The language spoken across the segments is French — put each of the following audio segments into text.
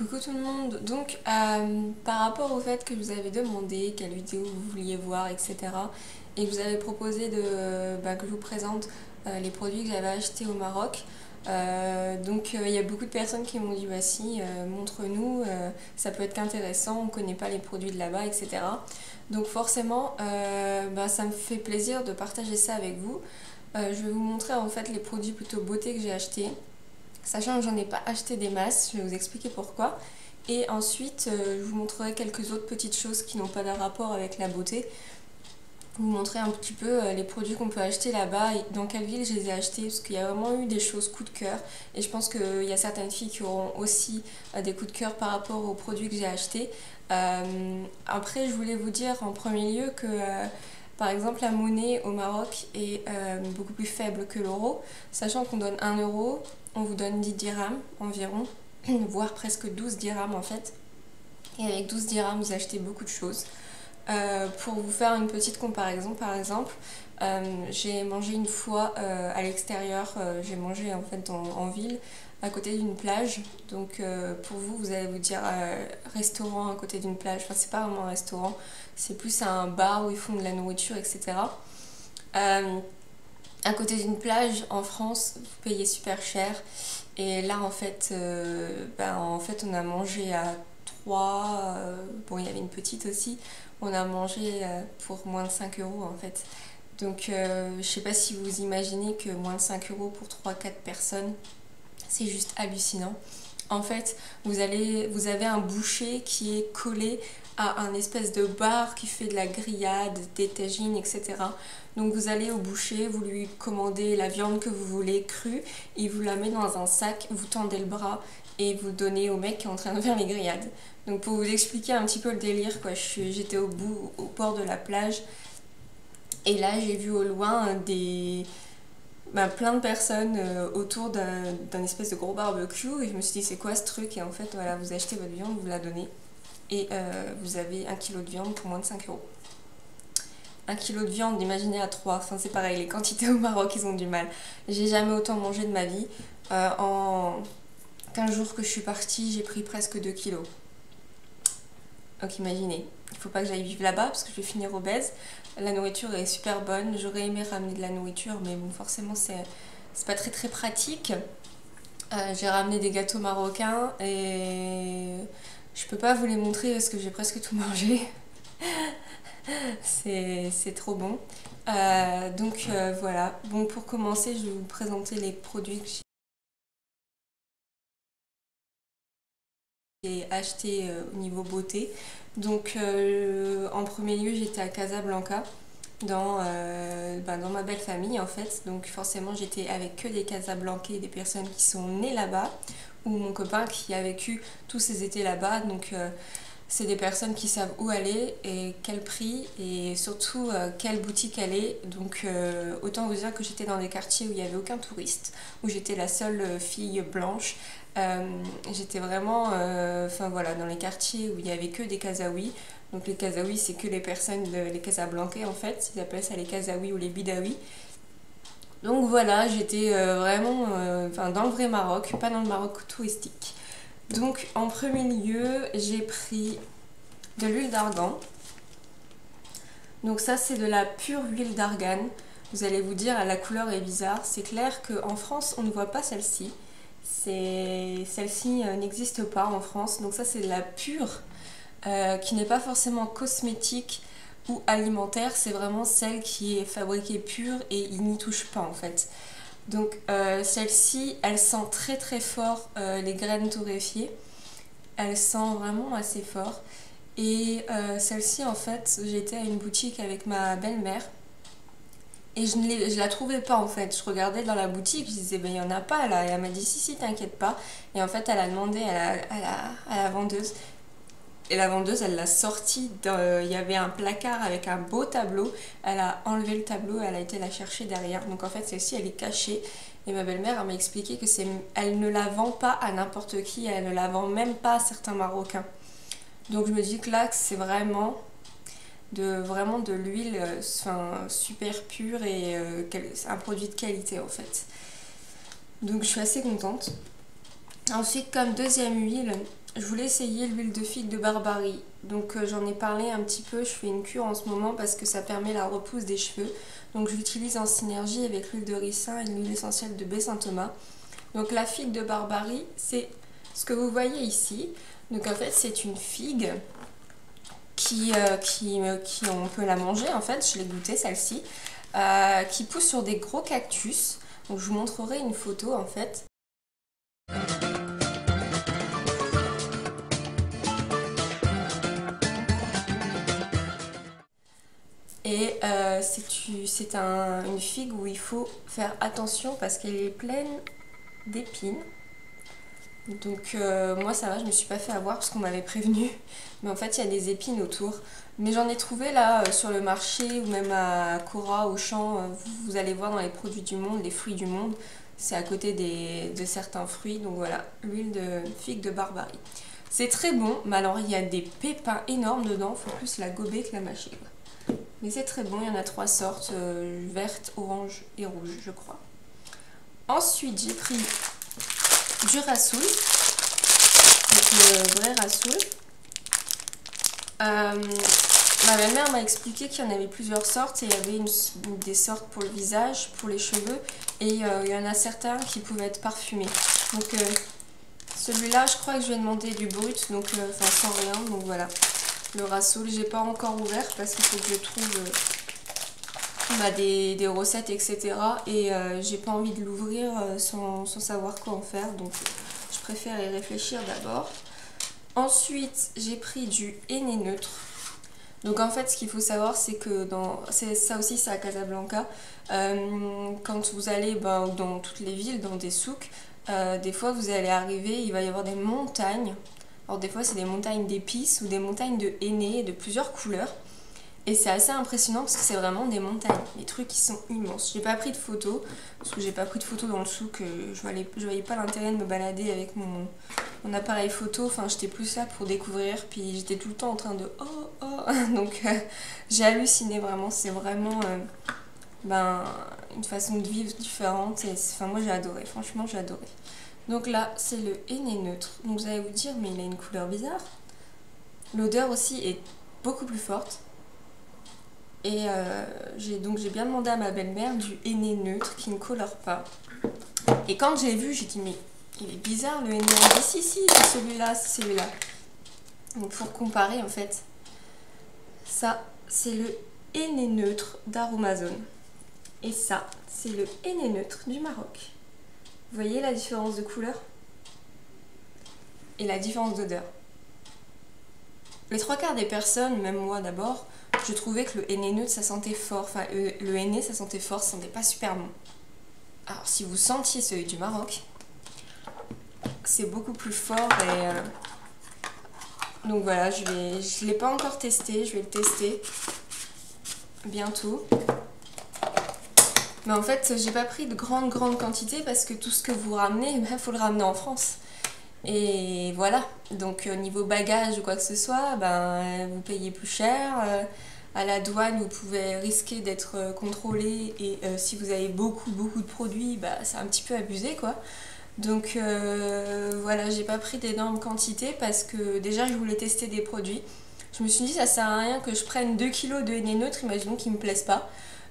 Coucou tout le monde, donc par rapport au fait que je vous avez demandé quelle vidéo vous vouliez voir, etc. et que vous avez proposé que je vous présente les produits que j'avais achetés au Maroc, il y a beaucoup de personnes qui m'ont dit bah si, montre-nous, ça peut être qu'intéressant, on ne connaît pas les produits de là-bas, etc. Donc forcément, ça me fait plaisir de partager ça avec vous. Je vais vous montrer en fait les produits plutôt beauté que j'ai achetés. Sachant que j'en ai pas acheté des masses, je vais vous expliquer pourquoi. Et ensuite, je vous montrerai quelques autres petites choses qui n'ont pas de rapport avec la beauté. Vous montrer un petit peu les produits qu'on peut acheter là-bas et dans quelle ville je les ai achetés, parce qu'il y a vraiment eu des choses coup de cœur. Et je pense qu'il y a certaines filles qui auront aussi des coups de cœur par rapport aux produits que j'ai achetés. Après, je voulais vous dire en premier lieu que par exemple, la monnaie au Maroc est beaucoup plus faible que l'euro, sachant qu'on donne 1 euro, on vous donne 10 dirhams environ, voire presque 12 dirhams en fait. Et avec 12 dirhams, vous achetez beaucoup de choses. Pour vous faire une petite comparaison, par exemple, j'ai mangé une fois à l'extérieur, j'ai mangé en fait en ville, à côté d'une plage. Donc pour vous, vous allez vous dire restaurant à côté d'une plage. Enfin, c'est pas vraiment un restaurant, c'est plus un bar où ils font de la nourriture, etc. À côté d'une plage en France, vous payez super cher. Et là, en fait, on a mangé à 3. Bon, il y avait une petite aussi. On a mangé pour moins de 5 euros en fait. Donc, je sais pas si vous imaginez que moins de 5 euros pour 3-4 personnes, c'est juste hallucinant. En fait, vous avez un boucher qui est collé à un espèce de bar qui fait de la grillade, des tagines, etc. Donc vous allez au boucher, vous lui commandez la viande que vous voulez crue, il vous la met dans un sac, vous tendez le bras et vous le donnez au mec qui est en train de faire les grillades. Donc pour vous expliquer un petit peu le délire, quoi, j'étais au bord de la plage et là j'ai vu au loin plein de personnes autour d'un espèce de gros barbecue et je me suis dit c'est quoi ce truc, et en fait voilà, vous achetez votre viande, vous la donnez et vous avez 1 kg de viande pour moins de 5 euros. 1 kg de viande, imaginez à 3, enfin c'est pareil, les quantités au Maroc ils ont du mal. J'ai jamais autant mangé de ma vie. En 15 jours que je suis partie, j'ai pris presque 2 kilos. Donc imaginez, il faut pas que j'aille vivre là-bas parce que je vais finir obèse. La nourriture est super bonne, j'aurais aimé ramener de la nourriture mais bon, forcément c'est pas très pratique. J'ai ramené des gâteaux marocains et je peux pas vous les montrer parce que j'ai presque tout mangé. C'est trop bon. Voilà. Bon, pour commencer, je vais vous présenter les produits que j'ai achetés au niveau beauté. Donc, en premier lieu, j'étais à Casablanca, dans ma belle famille en fait. Donc, forcément, j'étais avec que des Casablancais, des personnes qui sont nées là-bas, ou mon copain qui a vécu tous ses étés là-bas. Donc, c'est des personnes qui savent où aller et quel prix et surtout quelle boutique aller. Donc autant vous dire que j'étais dans des quartiers où il n'y avait aucun touriste, où j'étais la seule fille blanche. J'étais vraiment dans les quartiers où il n'y avait que des Kazaouis. Donc les Kazaouis, c'est que les personnes, les Casablancais en fait, ils appellent ça les Kazaouis ou les Bidaouis. Donc voilà, j'étais vraiment dans le vrai Maroc, pas dans le Maroc touristique. Donc en premier lieu, j'ai pris de l'huile d'argan. Donc ça c'est de la pure huile d'argan. Vous allez vous dire, la couleur est bizarre. C'est clair qu'en France on ne voit pas celle-ci. Celle-ci n'existe pas en France. Donc ça c'est de la pure qui n'est pas forcément cosmétique ou alimentaire. C'est vraiment celle qui est fabriquée pure et il n'y touche pas en fait. Donc celle-ci, elle sent très fort les graines torréfiées. Elle sent vraiment assez fort. Et celle-ci, en fait, j'étais à une boutique avec ma belle-mère et je la trouvais pas en fait. Je regardais dans la boutique, je disais ben il y en a pas là. Et elle m'a dit si t'inquiète pas. Et en fait elle a demandé à la vendeuse. Et la vendeuse, elle l'a sortie, il y avait un placard avec un beau tableau, elle a enlevé le tableau et elle a été la chercher derrière. Donc en fait celle-ci elle est cachée et ma belle-mère m'a expliqué que elle ne la vend pas à n'importe qui, elle ne la vend même pas à certains Marocains. Donc je me dis que là c'est vraiment de l'huile super pure et un produit de qualité en fait. Donc je suis assez contente. Ensuite, comme deuxième huile, je voulais essayer l'huile de figue de Barbarie. Donc j'en ai parlé un petit peu, je fais une cure en ce moment parce que ça permet la repousse des cheveux. Donc je l'utilise en synergie avec l'huile de ricin et l'huile essentielle de baie Saint-Thomas. Donc la figue de Barbarie, c'est ce que vous voyez ici. Donc en fait c'est une figue on peut la manger en fait, je l'ai goûtée celle-ci, qui pousse sur des gros cactus. Donc je vous montrerai une photo en fait. Et c'est une figue où il faut faire attention parce qu'elle est pleine d'épines. Donc moi ça va, je me suis pas fait avoir parce qu'on m'avait prévenu. Mais en fait il y a des épines autour. Mais j'en ai trouvé là sur le marché ou même à Cora, Auchan. Vous allez voir dans les produits du monde, les fruits du monde. C'est à côté de certains fruits. Donc voilà, l'huile de figue de Barbarie. C'est très bon, mais alors il y a des pépins énormes dedans. Il faut plus la gober que la mâcher. Mais c'est très bon, il y en a 3 sortes, verte, orange et rouge je crois. Ensuite j'ai pris du rassoul, donc le vrai rassoul. Ma belle-mère m'a expliqué qu'il y en avait plusieurs sortes et il y avait des sortes pour le visage, pour les cheveux et il y en a certains qui pouvaient être parfumés. Donc celui-là je crois que je vais demander du brut, donc sans rien, donc voilà. Le rassoul, j'ai pas encore ouvert parce qu'il faut que je trouve des recettes etc. Et j'ai pas envie de l'ouvrir sans savoir quoi en faire, donc je préfère y réfléchir d'abord. Ensuite j'ai pris du henné neutre. Donc en fait ce qu'il faut savoir c'est que ça aussi c'est à Casablanca, quand vous allez dans toutes les villes, dans des souks, des fois vous allez arriver, il va y avoir des montagnes. Alors des fois c'est des montagnes d'épices ou des montagnes de henné de plusieurs couleurs. Et c'est assez impressionnant parce que c'est vraiment des montagnes. Les trucs qui sont immenses. J'ai pas pris de photos parce que j'ai pas pris de photos dans le souk. Je voyais pas l'intérêt de me balader avec mon appareil photo. Enfin j'étais plus là pour découvrir. Puis j'étais tout le temps en train de oh. Donc j'ai halluciné vraiment. C'est vraiment une façon de vivre différente. Et moi j'ai adoré. Franchement j'ai adoré. Donc là, c'est le henné neutre. Donc vous allez vous dire, mais il a une couleur bizarre. L'odeur aussi est beaucoup plus forte. Et j'ai bien demandé à ma belle-mère du henné neutre qui ne colore pas. Et quand j'ai vu, j'ai dit, mais il est bizarre le henné. Elle dit, si, c'est celui-là, c'est celui-là. Donc pour comparer, en fait, ça, c'est le henné neutre d'Aromazone. Et ça, c'est le henné neutre du Maroc. Vous voyez la différence de couleur et la différence d'odeur. Les 3/4 des personnes, même moi d'abord, je trouvais que le henné neutre ça sentait fort. Enfin, le henné ça sentait fort, ça sentait pas super bon. Alors si vous sentiez celui du Maroc, c'est beaucoup plus fort et donc voilà, je l'ai pas encore testé, je vais le tester bientôt. Mais en fait, j'ai pas pris de grande quantité parce que tout ce que vous ramenez, il faut le ramener en France. Et voilà, donc au niveau bagage ou quoi que ce soit, vous payez plus cher. À la douane, vous pouvez risquer d'être contrôlé et si vous avez beaucoup de produits, c'est un petit peu abusé quoi. Donc voilà, j'ai pas pris d'énormes quantités parce que déjà je voulais tester des produits. Je me suis dit ça sert à rien que je prenne 2 kg de henné neutre, imaginons qu'il me plaise pas.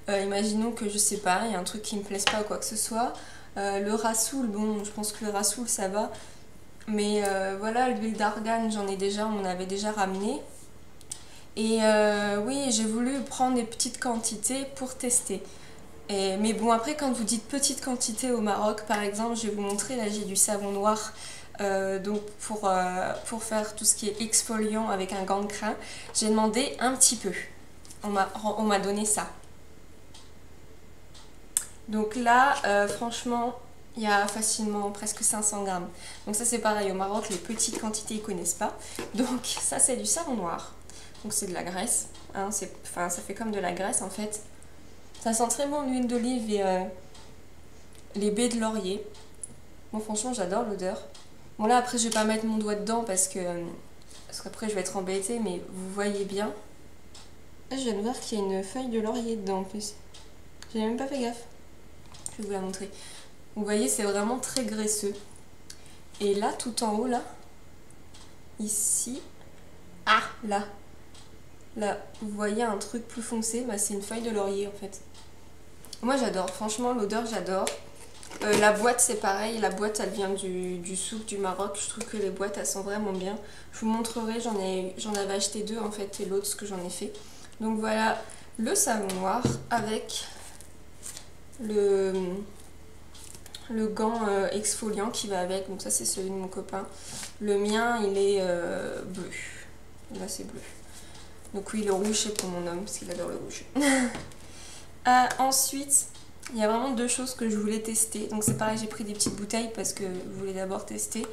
Imaginons que je sais pas, il y a un truc qui me plaise pas ou quoi que ce soit. Le rassoul, bon je pense que le rassoul ça va. Mais voilà, l'huile d'argan j'en ai déjà, on en avait déjà ramené. Et oui, j'ai voulu prendre des petites quantités pour tester. Mais bon, après, quand vous dites petite quantité au Maroc, par exemple, je vais vous montrer, là j'ai du savon noir. Donc pour faire tout ce qui est exfoliant avec un gant de crin, j'ai demandé un petit peu. On m'a donné ça. Donc là, franchement, il y a facilement presque 500 grammes. Donc ça c'est pareil, au Maroc, les petites quantités ils connaissent pas. Donc ça c'est du savon noir. Donc c'est de la graisse, hein, ça fait comme de la graisse en fait. Ça sent très bon l'huile d'olive et les baies de laurier. Bon franchement j'adore l'odeur. Bon là après je vais pas mettre mon doigt dedans parce qu'après je vais être embêtée, mais vous voyez bien. Là, je viens de voir qu'il y a une feuille de laurier dedans en plus. J'ai même pas fait gaffe. Je vais vous la montrer. Vous voyez c'est vraiment très graisseux. Et là tout en haut là, ici. Ah, là. Là, vous voyez un truc plus foncé, bah, c'est une feuille de laurier en fait. Moi j'adore, franchement l'odeur j'adore. La boîte c'est pareil, la boîte elle vient du souk du Maroc. Je trouve que les boîtes elles sentent vraiment bien. Je vous montrerai, j'en avais acheté 2 en fait et l'autre ce que j'en ai fait. Donc voilà le savon noir avec le gant exfoliant qui va avec. Donc ça c'est celui de mon copain. Le mien il est bleu. Là c'est bleu. Donc oui, le rouge c'est pour mon homme parce qu'il adore le rouge. Ensuite, il y a vraiment 2 choses que je voulais tester. Donc c'est pareil, j'ai pris des petites bouteilles parce que je voulais d'abord tester.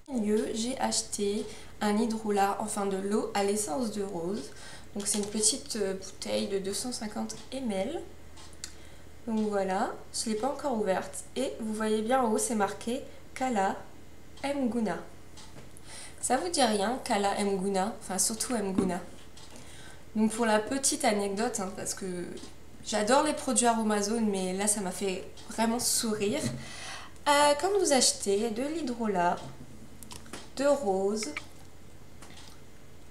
Au milieu, j'ai acheté un hydrolat, enfin de l'eau à l'essence de rose. Donc c'est une petite bouteille de 250 ml. Donc voilà, je ne l'ai pas encore ouverte. Et vous voyez bien en haut, c'est marqué Kala Mgouna. Ça vous dit rien, Kala Mgouna? Enfin surtout Mgouna. Donc pour la petite anecdote, hein, parce que j'adore les produits Aromazone, mais là ça m'a fait vraiment sourire. Quand vous achetez de l'hydrolat de rose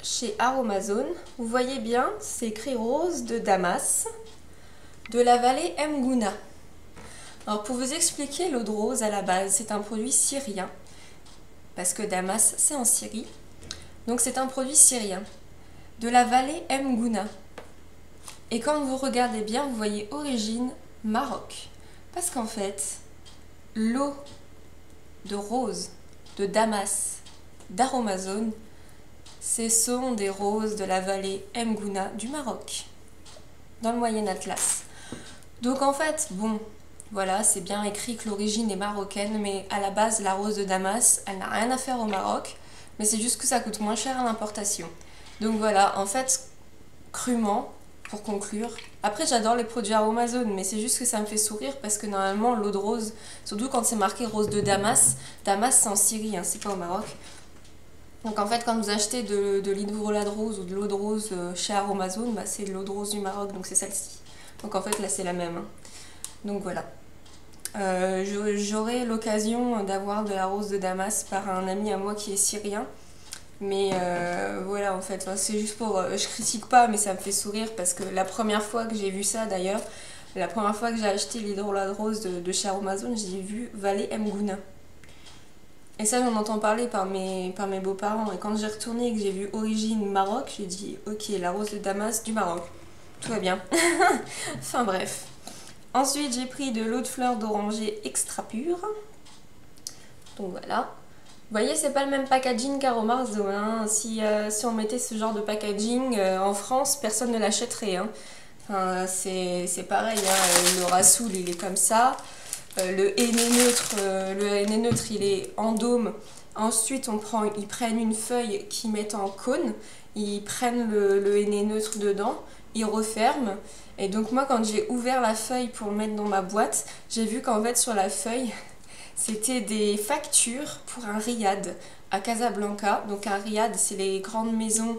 chez Aromazone, vous voyez bien, c'est écrit rose de Damas, de la vallée Mgouna. Alors pour vous expliquer, l'eau de rose à la base, c'est un produit syrien, parce que Damas c'est en Syrie, donc c'est un produit syrien. De la vallée Mgouna. Et quand vous regardez bien, vous voyez origine Maroc. Parce qu'en fait, l'eau de rose, de Damas, d'Aromazone, ce sont des roses de la vallée Mgouna du Maroc, dans le Moyen Atlas. Donc en fait, bon, voilà, c'est bien écrit que l'origine est marocaine, mais à la base, la rose de Damas, elle n'a rien à faire au Maroc, mais c'est juste que ça coûte moins cher à l'importation. Donc voilà, en fait, crûment, pour conclure, après j'adore les produits Aromazone, mais c'est juste que ça me fait sourire parce que normalement l'eau de rose, surtout quand c'est marqué rose de Damas, Damas c'est en Syrie, hein, c'est pas au Maroc. Donc en fait quand vous achetez de l'hydrolat de rose ou de l'eau de rose chez Aromazone, bah, c'est l'eau de rose du Maroc, donc c'est celle-ci. Donc en fait là c'est la même. Hein. Donc voilà. J'aurai l'occasion d'avoir de la rose de Damas par un ami à moi qui est syrien. Mais voilà en fait, c'est juste pour... je critique pas mais ça me fait sourire parce que la première fois que j'ai vu ça d'ailleurs, la première fois que j'ai acheté l'hydrolat de rose de chez Aromazone, j'ai vu vallée Mgouna. Et ça j'en entends parler par mes beaux-parents et quand j'ai retourné et que j'ai vu origine Maroc, j'ai dit ok, la rose de Damas du Maroc, tout va bien. Enfin bref. Ensuite j'ai pris de l'eau de fleur d'oranger extra pure. Donc voilà. Vous voyez, c'est pas le même packaging qu'Aromazone. Hein. Si on mettait ce genre de packaging en France, personne ne l'achèterait. Hein. Enfin, c'est pareil, hein. Le Rassoul il est comme ça. Le henné neutre, il est en dôme. Ensuite, ils prennent une feuille qu'ils mettent en cône. Ils prennent le henné neutre dedans. Ils referment. Et donc moi, quand j'ai ouvert la feuille pour le mettre dans ma boîte, j'ai vu qu'en fait, sur la feuille... C'était des factures pour un riad à Casablanca. Donc un riad, c'est les grandes maisons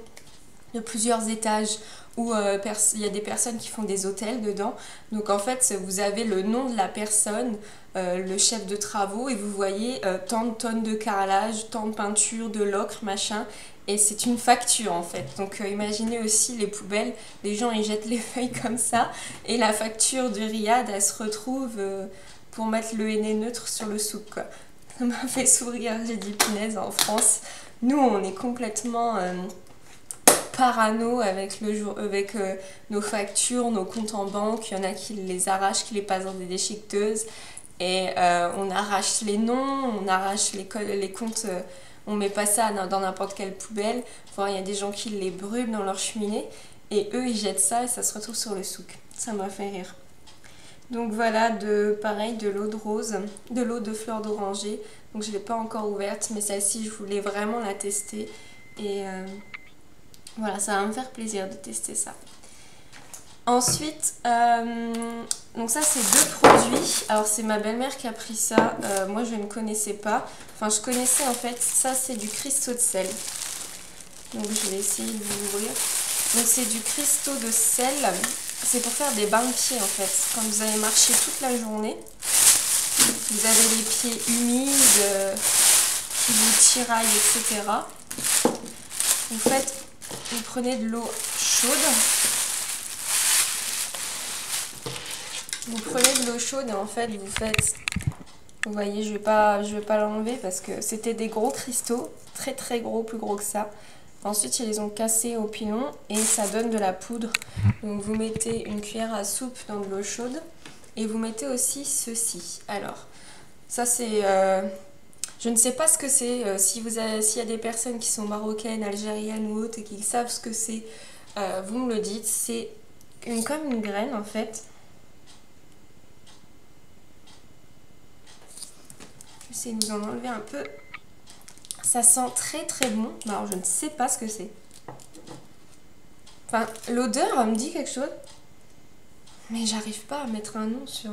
de plusieurs étages où il y a des personnes qui font des hôtels dedans. Donc en fait, vous avez le nom de la personne, le chef de travaux, et vous voyez tant de tonnes de carrelage, tant de peinture, de l'ocre, machin. Et c'est une facture en fait. Donc imaginez aussi les poubelles, les gens ils jettent les feuilles comme ça. Et la facture du riad, elle se retrouve... pour mettre le henné neutre sur le souk, quoi. Ça m'a fait sourire, j'ai dit punaise, en France, nous on est complètement parano avec, nos factures, nos comptes en banque, il y en a qui les arrachent, qui les passent dans des déchiqueteuses, et on arrache les noms, on arrache les comptes, on met pas ça dans n'importe quelle poubelle, enfin il y a des gens qui les brûlent dans leur cheminée, et eux ils jettent ça et ça se retrouve sur le souk. Ça m'a fait rire. Donc voilà, pareil, de l'eau de rose, de l'eau de fleur d'oranger. Donc je ne l'ai pas encore ouverte, mais celle-ci, je voulais vraiment la tester. Et voilà, ça va me faire plaisir de tester ça. Ensuite, donc ça c'est 2 produits. Alors c'est ma belle-mère qui a pris ça. Moi je ne connaissais pas. Enfin je connaissais en fait, ça c'est du cristaux de sel. Donc je vais essayer de vous ouvrir. Donc c'est du cristaux de sel. C'est pour faire des bains de pieds en fait. Quand vous avez marché toute la journée, vous avez les pieds humides, qui vous tiraillent, etc. Vous prenez de l'eau chaude. Vous prenez de l'eau chaude et en fait vous faites... Vous voyez, je vais pas l'enlever parce que c'était des gros cristaux, très très gros, plus gros que ça. Ensuite, ils les ont cassés au pilon et ça donne de la poudre. Donc vous mettez une cuillère à soupe dans de l'eau chaude et vous mettez aussi ceci. Alors, ça c'est... je ne sais pas ce que c'est. S'il y a des personnes qui sont marocaines, algériennes ou autres et qui savent ce que c'est, vous me le dites. C'est comme une graine en fait. J'essaie de vous en enlever un peu. Ça sent très très bon. Alors je ne sais pas ce que c'est. Enfin, l'odeur me dit quelque chose. Mais j'arrive pas à mettre un nom sur...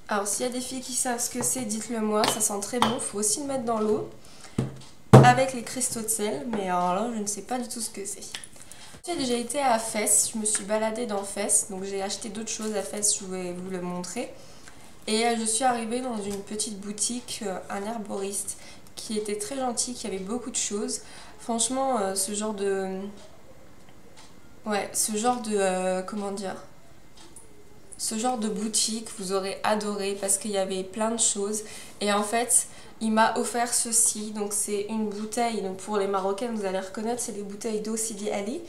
Alors s'il y a des filles qui savent ce que c'est, dites-le moi. Ça sent très bon. Il faut aussi le mettre dans l'eau. Avec les cristaux de sel. Mais alors là, je ne sais pas du tout ce que c'est. J'ai été à Fès, je me suis baladée dans Fès, donc j'ai acheté d'autres choses à Fès, je vais vous le montrer. Et je suis arrivée dans une petite boutique, un herboriste, qui était très gentil, qui avait beaucoup de choses. Franchement, ce genre de... comment dire, ce genre de boutique, vous aurez adoré parce qu'il y avait plein de choses. Et en fait, il m'a offert ceci, donc c'est une bouteille, donc pour les Marocaines vous allez reconnaître, c'est des bouteilles d'eau Sidi Ali.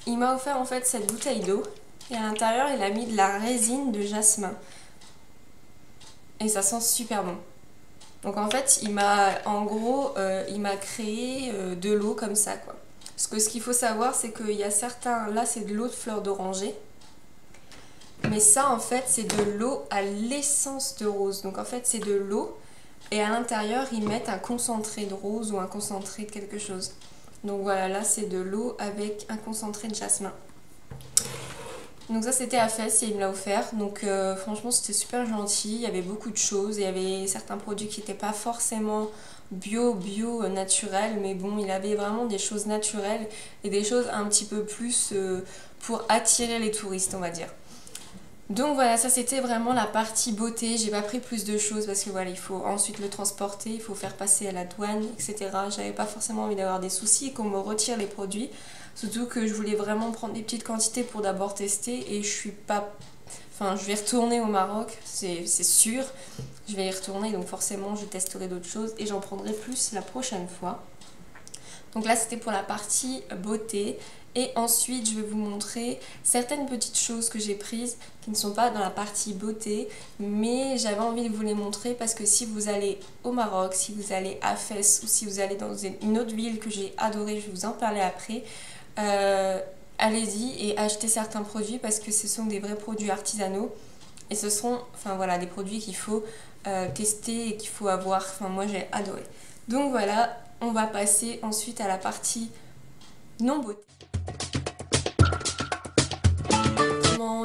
Il m'a offert en fait cette bouteille d'eau et à l'intérieur il a mis de la résine de jasmin. Et ça sent super bon. Donc en fait il m'a créé de l'eau comme ça quoi. Parce que ce qu'il faut savoir c'est qu'il y a certains, là c'est de l'eau de fleur d'oranger. Mais ça en fait c'est de l'eau à l'essence de rose. Donc en fait c'est de l'eau et à l'intérieur ils mettent un concentré de rose ou un concentré de quelque chose. Donc voilà, là c'est de l'eau avec un concentré de jasmin. Donc ça c'était à Fès et il me l'a offert. Donc franchement c'était super gentil, il y avait beaucoup de choses. Il y avait certains produits qui n'étaient pas forcément bio, naturels. Mais bon, il avait vraiment des choses naturelles et des choses un petit peu plus pour attirer les touristes on va dire. Donc voilà, ça c'était vraiment la partie beauté. J'ai pas pris plus de choses parce que voilà, il faut ensuite le transporter, il faut faire passer à la douane, etc. J'avais pas forcément envie d'avoir des soucis et qu'on me retire les produits. Surtout que je voulais vraiment prendre des petites quantités pour d'abord tester et je suis pas... Enfin, je vais retourner au Maroc, c'est sûr. Je vais y retourner donc forcément je testerai d'autres choses et j'en prendrai plus la prochaine fois. Donc là c'était pour la partie beauté. Et ensuite je vais vous montrer certaines petites choses que j'ai prises qui ne sont pas dans la partie beauté, mais j'avais envie de vous les montrer parce que si vous allez au Maroc, si vous allez à Fès ou si vous allez dans une autre ville que j'ai adorée, je vais vous en parler après, allez-y et achetez certains produits parce que ce sont des vrais produits artisanaux et ce seront enfin voilà, des produits qu'il faut tester et qu'il faut avoir, enfin moi j'ai adoré. Donc voilà, on va passer ensuite à la partie non beauté.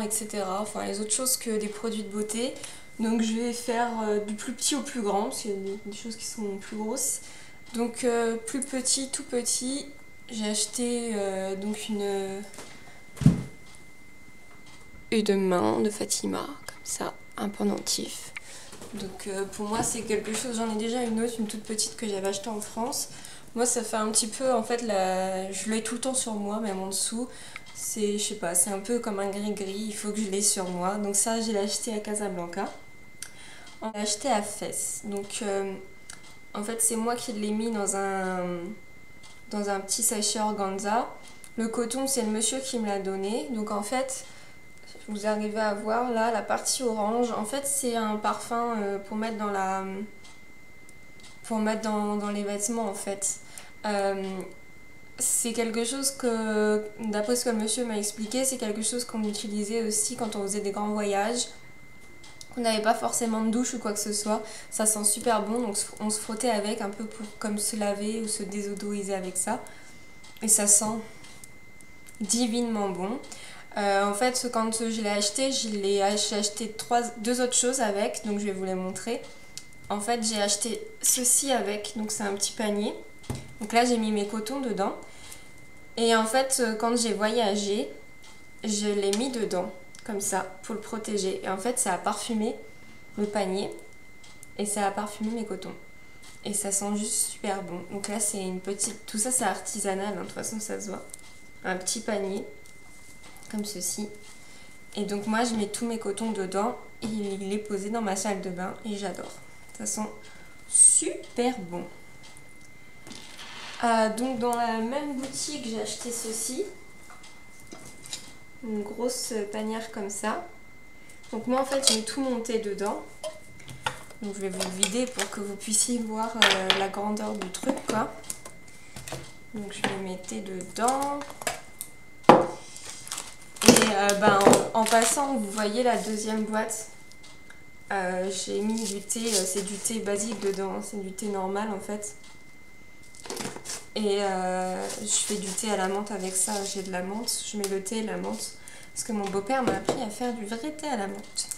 Etc. Enfin les autres choses que des produits de beauté. Donc je vais faire du plus petit au plus grand parce qu'il y a des choses qui sont plus grosses. Donc plus petit, tout petit, j'ai acheté donc une de main de Fatima, comme ça, un pendentif. Donc pour moi c'est quelque chose, j'en ai déjà une autre, une toute petite que j'avais achetée en France. Moi ça fait un petit peu, en fait, je l'ai tout le temps sur moi, même en dessous. C'est, je sais pas, c'est un peu comme un gris-gris, il faut que je l'ai sur moi. Donc ça, je l'ai acheté à Casablanca. On l'a acheté à Fès. Donc en fait, c'est moi qui l'ai mis dans un petit sachet organza. Le coton, c'est le monsieur qui me l'a donné. Donc en fait, vous arrivez à voir là, la partie orange. En fait, c'est un parfum pour mettre dans dans les vêtements en fait. C'est quelque chose que, d'après ce que le monsieur m'a expliqué, c'est quelque chose qu'on utilisait aussi quand on faisait des grands voyages. On n'avait pas forcément de douche ou quoi que ce soit. Ça sent super bon, donc on se frottait avec un peu pour comme se laver ou se désodoriser avec ça. Et ça sent divinement bon. En fait, quand je l'ai acheté, j'ai acheté deux autres choses avec, donc je vais vous les montrer. En fait, j'ai acheté ceci avec, donc c'est un petit panier. Donc là j'ai mis mes cotons dedans et en fait quand j'ai voyagé je l'ai mis dedans comme ça, pour le protéger. Et en fait, ça a parfumé le panier et ça a parfumé mes cotons. Et ça sent juste super bon. Donc là, c'est une petite... Tout ça, c'est artisanal, hein, de toute façon, ça se voit. Un petit panier, comme ceci. Et donc moi, je mets tous mes cotons dedans. Et il est posé dans ma salle de bain. Et j'adore. Ça sent super bon. Donc dans la même boutique, j'ai acheté ceci. Une grosse panière comme ça. Donc moi, en fait, je mets tout mon thé dedans. Donc je vais vous le vider pour que vous puissiez voir la grandeur du truc, quoi. Donc je vais mettre dedans. Et en passant, vous voyez la deuxième boîte. J'ai mis du thé, c'est du thé basique dedans, c'est du thé normal en fait. Et je fais du thé à la menthe avec ça, j'ai de la menthe, je mets le thé et la menthe. Parce que mon beau-père m'a appris à faire du vrai thé à la menthe.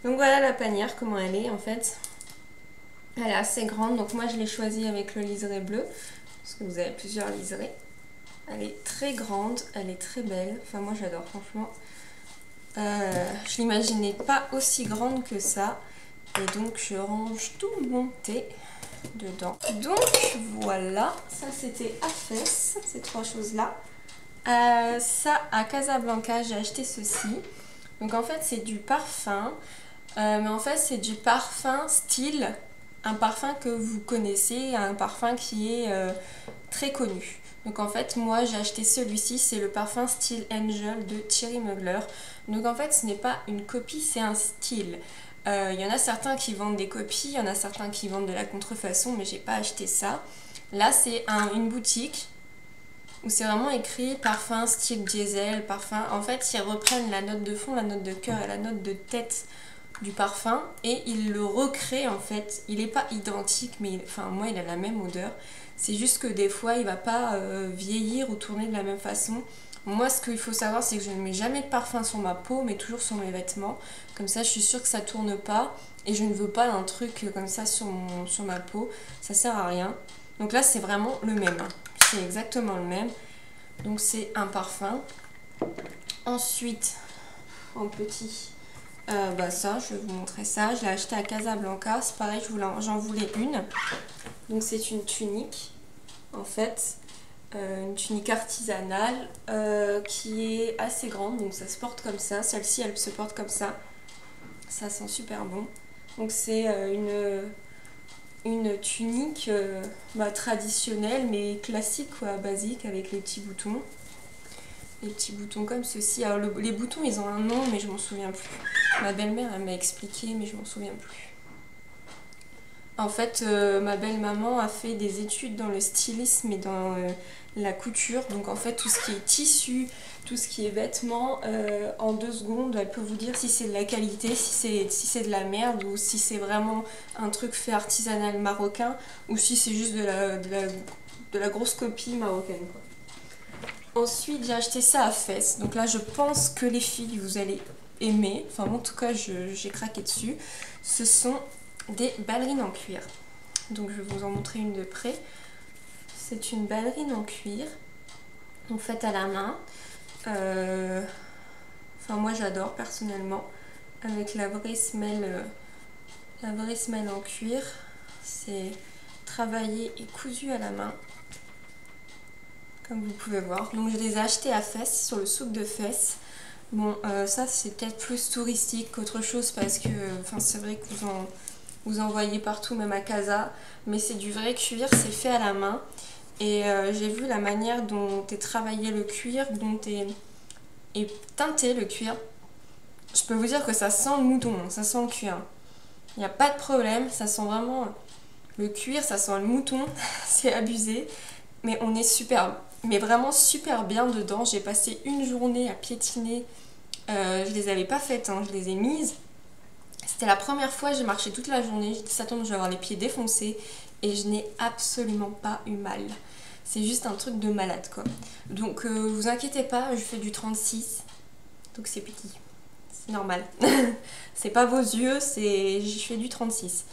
Donc voilà la panière, comment elle est en fait. Elle est assez grande, donc moi je l'ai choisie avec le liseré bleu. Parce que vous avez plusieurs liserés. Elle est très grande, elle est très belle. Enfin moi j'adore franchement. Je l'imaginais pas aussi grande que ça. Et donc je range tout mon thé dedans. Donc voilà, ça c'était à Fès, ces trois choses-là. Ça à Casablanca, j'ai acheté ceci. Donc en fait c'est du parfum. Mais en fait c'est du parfum style, un parfum que vous connaissez, un parfum qui est très connu. Donc en fait moi j'ai acheté celui-ci, c'est le parfum style Angel de Thierry Mugler. Donc en fait ce n'est pas une copie, c'est un style. Il y en a certains qui vendent des copies, il y en a certains qui vendent de la contrefaçon, mais j'ai pas acheté ça. Là c'est une boutique où c'est vraiment écrit parfum style diesel, parfum. En fait ils reprennent la note de fond, la note de cœur et la note de tête du parfum et ils le recréent en fait. Il n'est pas identique, mais enfin moi il a la même odeur. C'est juste que des fois il va pas vieillir ou tourner de la même façon. Moi ce qu'il faut savoir c'est que je ne mets jamais de parfum sur ma peau mais toujours sur mes vêtements. Comme ça je suis sûre que ça tourne pas et je ne veux pas d'un truc comme ça sur ma peau. Ça sert à rien. Donc là c'est vraiment le même. C'est exactement le même. Donc c'est un parfum. Ensuite en petit... ça, je vais vous montrer ça. Je l'ai acheté à Casablanca. C'est pareil, j'en voulais une. Donc c'est une tunique, en fait. Une tunique artisanale qui est assez grande. Donc ça se porte comme ça. Celle-ci, elle se porte comme ça. Ça sent super bon. Donc c'est une tunique traditionnelle, mais classique, quoi, basique, avec les petits boutons. Les petits boutons comme ceci. Alors les boutons ils ont un nom mais je m'en souviens plus. Ma belle-mère elle m'a expliqué mais je m'en souviens plus. En fait ma belle-maman a fait des études dans le stylisme et dans la couture. Donc en fait tout ce qui est tissu, tout ce qui est vêtements, en 2 secondes elle peut vous dire si c'est de la qualité, si c'est de la merde ou si c'est vraiment un truc fait artisanal marocain ou si c'est juste de la grosse copie marocaine, quoi. Ensuite, j'ai acheté ça à Fès. Donc là, je pense que les filles, vous allez aimer. Enfin, en tout cas, j'ai craqué dessus. Ce sont des ballerines en cuir. Donc, je vais vous en montrer une de près. C'est une ballerine en cuir. Donc, faite à la main. Enfin, moi, j'adore personnellement. Avec la vraie semelle en cuir. C'est travaillé et cousu à la main. Comme vous pouvez voir. Donc je les ai achetés à Fès, sur le souk de Fès. Bon, ça c'est peut-être plus touristique qu'autre chose parce que c'est vrai que vous en voyez partout, même à Casa. Mais c'est du vrai cuir, c'est fait à la main. Et j'ai vu la manière dont est travaillé le cuir, dont est teinté le cuir. Je peux vous dire que ça sent le mouton, ça sent le cuir. Il n'y a pas de problème, ça sent vraiment le cuir, ça sent le mouton. C'est abusé. Mais on est super, mais vraiment super bien dedans. J'ai passé une journée à piétiner. Je les avais pas faites, hein, je les ai mises. C'était la première fois, j'ai marché toute la journée. J'ai dit ça tombe, je vais avoir les pieds défoncés. Et je n'ai absolument pas eu mal. C'est juste un truc de malade, quoi. Donc vous inquiétez pas, je fais du 36. Donc c'est petit. C'est normal. C'est pas vos yeux, je fais du 36.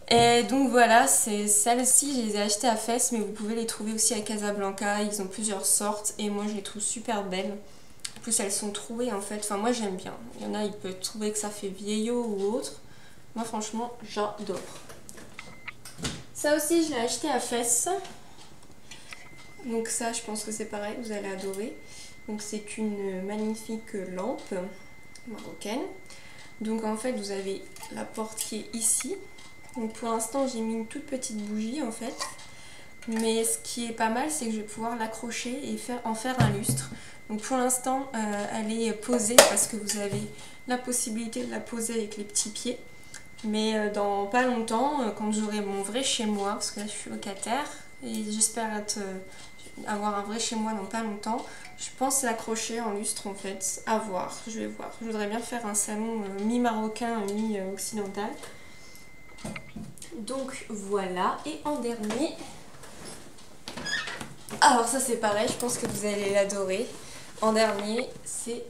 Et donc voilà, celles-ci, je les ai achetées à Fès, mais vous pouvez les trouver aussi à Casablanca. Ils ont plusieurs sortes et moi je les trouve super belles. En plus elles sont trouées en fait, enfin moi j'aime bien. Il y en a ils peuvent trouver que ça fait vieillot ou autre. Moi franchement j'adore. Ça aussi je l'ai acheté à Fès. Donc ça je pense que c'est pareil, vous allez adorer. Donc c'est une magnifique lampe marocaine. Donc en fait vous avez la porte qui est ici. Donc pour l'instant j'ai mis une toute petite bougie en fait. Mais ce qui est pas mal c'est que je vais pouvoir l'accrocher et en faire un lustre. Donc pour l'instant elle est posée parce que vous avez la possibilité de la poser avec les petits pieds. Mais dans pas longtemps, quand j'aurai mon vrai chez moi, parce que là je suis locataire et j'espère avoir un vrai chez moi dans pas longtemps, je pense l'accrocher en lustre en fait, à voir, je vais voir. Je voudrais bien faire un salon mi-marocain, mi-occidental. Donc voilà, et en dernier, alors ça c'est pareil, je pense que vous allez l'adorer. En dernier, c'est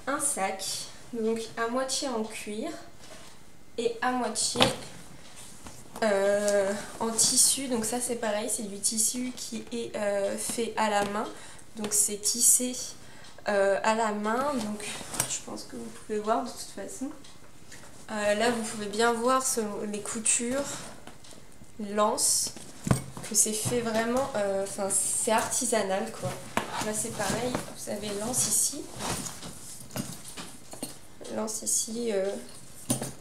un sac, donc à moitié en cuir et à moitié en tissu. Donc ça c'est pareil, c'est du tissu qui est fait à la main. Donc c'est tissé à la main, donc je pense que vous pouvez voir de toute façon. Là vous pouvez bien voir les coutures, l'anse, que c'est fait vraiment, enfin c'est artisanal quoi. Là c'est pareil, vous avez l'anse ici. L'anse ici,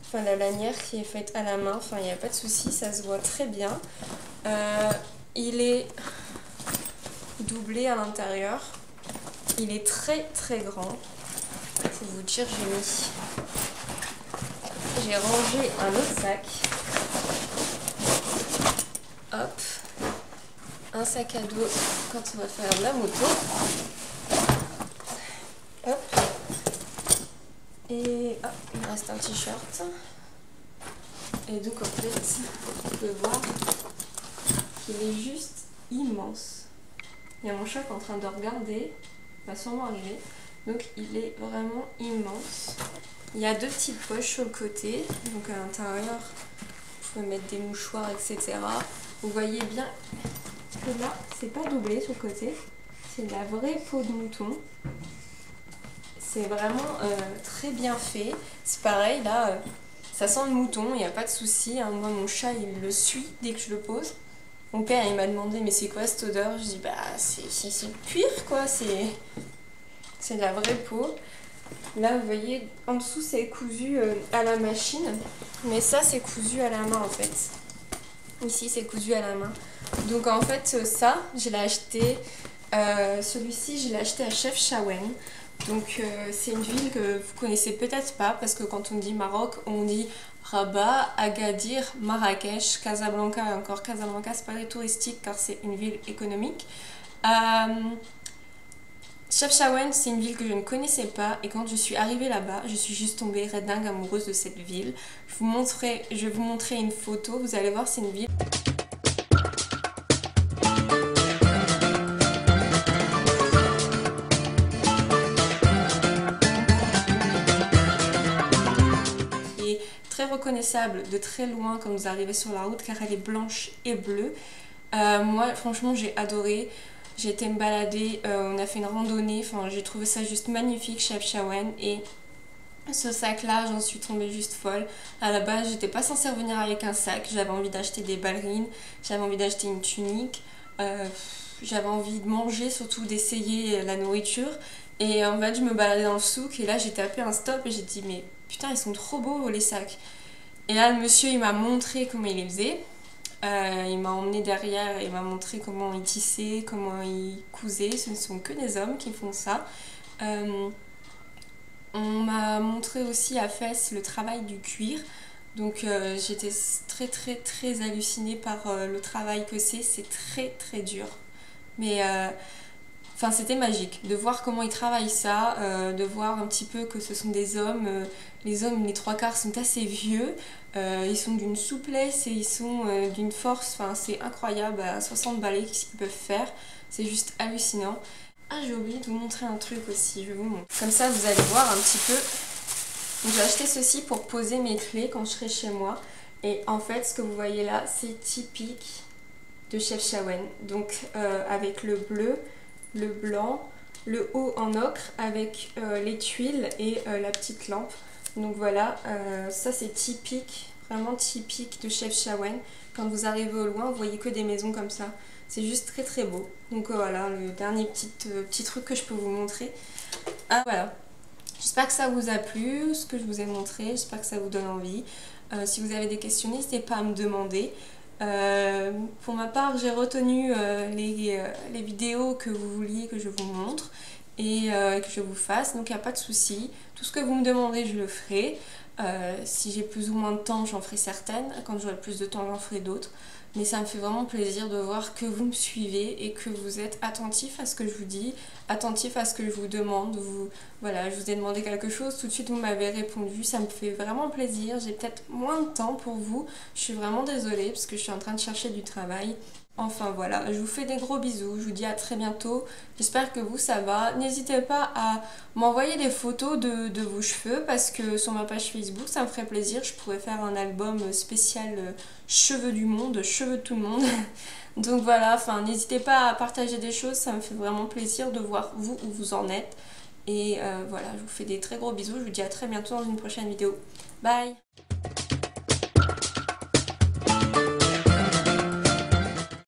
enfin la lanière qui est faite à la main, enfin il n'y a pas de souci, ça se voit très bien. Il est doublé à l'intérieur. Il est très très grand. Pour vous dire, j'ai rangé un autre sac. Hop. Un sac à dos quand on va faire de la moto. Hop. Et hop, il me reste un t-shirt. Et donc en fait, vous pouvez voir qu'il est juste immense. Il y a mon chat qui est en train de regarder. Va sûrement arriver. Donc il est vraiment immense. Il y a deux petites poches sur le côté. Donc à l'intérieur, vous pouvez mettre des mouchoirs, etc. Vous voyez bien que là, c'est pas doublé sur le côté. C'est de la vraie peau de mouton. C'est vraiment très bien fait. C'est pareil, là, ça sent le mouton, il n'y a pas de souci. Hein. Moi, mon chat, il le suit dès que je le pose. Mon père, il m'a demandé, mais c'est quoi cette odeur? Je dis, bah, c'est le cuir, quoi. C'est de la vraie peau. Là, vous voyez, en dessous, c'est cousu à la machine. Mais ça, c'est cousu à la main, en fait. Ici, c'est cousu à la main. Donc, en fait, ça, je l'ai acheté... celui-ci, je l'ai acheté à Chefchaouen. Donc c'est une ville que vous connaissez peut-être pas parce que quand on dit Maroc, on dit Rabat, Agadir, Marrakech, Casablanca. Et encore Casablanca, c'est pas très touristique car c'est une ville économique. Chefchaouen, c'est une ville que je ne connaissais pas et quand je suis arrivée là-bas, je suis juste tombée dingue amoureuse de cette ville. Je vais vous montrer une photo, vous allez voir, c'est une ville... très reconnaissable de très loin quand vous arrivez sur la route car elle est blanche et bleue. Moi franchement j'ai adoré, j'ai été me balader, on a fait une randonnée, enfin j'ai trouvé ça juste magnifique Chefchaouen et ce sac là j'en suis tombée juste folle. À la base j'étais pas censée revenir avec un sac, j'avais envie d'acheter des ballerines, j'avais envie d'acheter une tunique, j'avais envie de manger, surtout d'essayer la nourriture et en fait je me baladais dans le souk et là j'ai tapé un stop et j'ai dit mais putain ils sont trop beaux les sacs. Et là le monsieur il m'a montré comment il les faisait. Il m'a emmené derrière et il m'a montré comment il tissait, comment il cousait. Ce ne sont que des hommes qui font ça. On m'a montré aussi à Fès le travail du cuir. Donc j'étais très très très hallucinée par le travail que c'est très très dur. Mais enfin, c'était magique de voir comment ils travaillent ça, de voir un petit peu que ce sont des hommes. Les hommes, les trois quarts sont assez vieux. Ils sont d'une souplesse et ils sont d'une force. Enfin, c'est incroyable à 60 balais ce qu'ils peuvent faire. C'est juste hallucinant. Ah, j'ai oublié de vous montrer un truc aussi. Je vais vous montrer. Comme ça, vous allez voir un petit peu. J'ai acheté ceci pour poser mes clés quand je serai chez moi. Et en fait, ce que vous voyez là, c'est typique de Chefchaouen. Donc, avec le bleu, le blanc, le haut en ocre avec les tuiles et la petite lampe. Donc voilà, ça c'est typique, vraiment typique de Chef Shawen. Quand vous arrivez au loin, vous voyez que des maisons comme ça. C'est juste très très beau. Donc voilà, le dernier petit truc que je peux vous montrer. Ah voilà, j'espère que ça vous a plu, ce que je vous ai montré, j'espère que ça vous donne envie. Si vous avez des questions, n'hésitez pas à me demander. Pour ma part, j'ai retenu les vidéos que vous vouliez que je vous montre et que je vous fasse, donc il n'y a pas de souci. Tout ce que vous me demandez, je le ferai. Si j'ai plus ou moins de temps, j'en ferai certaines. Quand j'aurai plus de temps, j'en ferai d'autres. Mais ça me fait vraiment plaisir de voir que vous me suivez et que vous êtes attentif à ce que je vous dis, attentif à ce que je vous demande. Voilà, je vous ai demandé quelque chose, tout de suite vous m'avez répondu, ça me fait vraiment plaisir. J'ai peut-être moins de temps pour vous, je suis vraiment désolée parce que je suis en train de chercher du travail. Enfin voilà, je vous fais des gros bisous, je vous dis à très bientôt, j'espère que vous ça va. N'hésitez pas à m'envoyer des photos de vos cheveux parce que sur ma page Facebook ça me ferait plaisir, je pourrais faire un album spécial cheveux du monde, cheveux de tout le monde. Donc voilà, enfin n'hésitez pas à partager des choses, ça me fait vraiment plaisir de voir vous où vous en êtes. Et voilà, je vous fais des très gros bisous, je vous dis à très bientôt dans une prochaine vidéo. Bye!